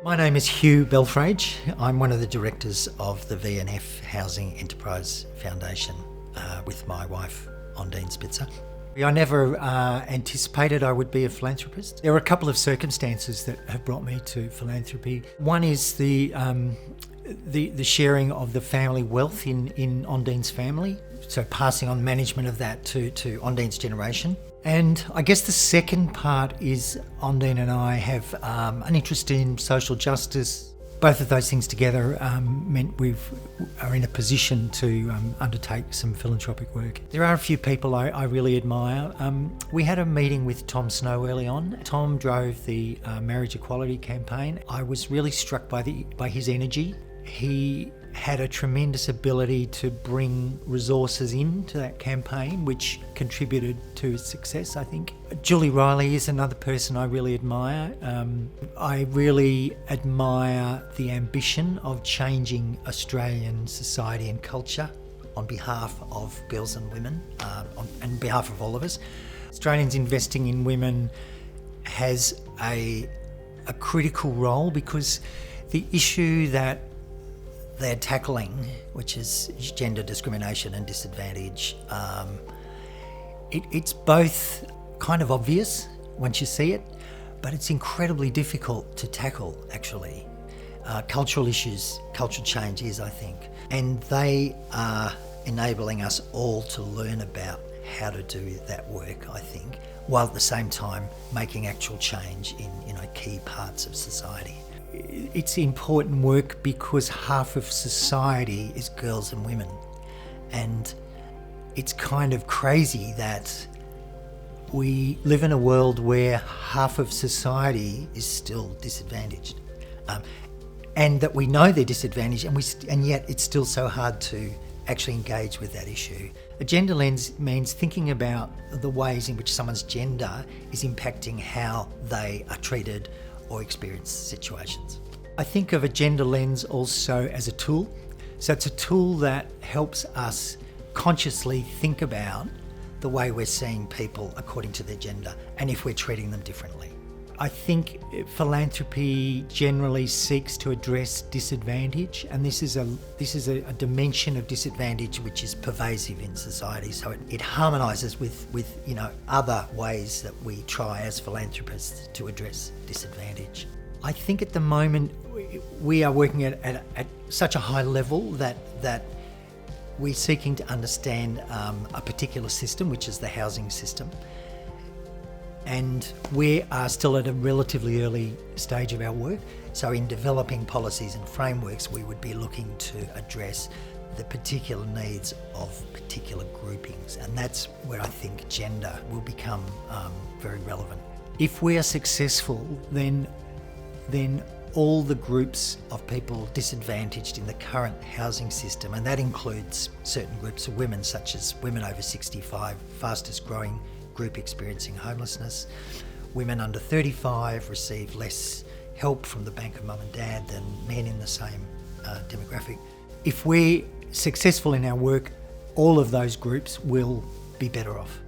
My name is Hugh Belfrage. I'm one of the directors of the VNF Housing Enterprise Foundation with my wife, Deanne Spitzer. I never anticipated I would be a philanthropist. There are a couple of circumstances that have brought me to philanthropy. One is the sharing of the family wealth in Deanne's family, so passing on management of that to Deanne's generation. And I guess the second part is Deanne and I have an interest in social justice. Both of those things together meant we are in a position to undertake some philanthropic work. There are a few people I really admire. We had a meeting with Tom Snow early on. Tom drove the marriage equality campaign. I was really struck by his energy. He had a tremendous ability to bring resources into that campaign, which contributed to its success, I think. Julie Reilly is another person I really admire. I really admire the ambition of changing Australian society and culture on behalf of girls and women, on behalf of all of us. Australians investing in women has a critical role because the issue that they're tackling, which is gender discrimination and disadvantage, it's both kind of obvious once you see it, but it's incredibly difficult to tackle, actually. Cultural issues, cultural change is, I think, and they are enabling us all to learn about how to do that work, I think, while at the same time making actual change in key parts of society. It's important work because half of society is girls and women, and it's kind of crazy that we live in a world where half of society is still disadvantaged, and that we know they're disadvantaged, and yet it's still so hard to actually engage with that issue. A gender lens means thinking about the ways in which someone's gender is impacting how they are treated or experience situations. I think of a gender lens also as a tool. So it's a tool that helps us consciously think about the way we're seeing people according to their gender and if we're treating them differently. I think philanthropy generally seeks to address disadvantage, and this is a dimension of disadvantage which is pervasive in society. So it harmonises with other ways that we try as philanthropists to address disadvantage. I think at the moment we are working at such a high level that we're seeking to understand a particular system, which is the housing system. And we are still at a relatively early stage of our work. So in developing policies and frameworks, we would be looking to address the particular needs of particular groupings. And that's where I think gender will become very relevant. If we are successful, then all the groups of people disadvantaged in the current housing system, and that includes certain groups of women, such as women over 65, fastest growing group experiencing homelessness. Women under 35 receive less help from the bank of mum and dad than men in the same demographic. If we're successful in our work, all of those groups will be better off.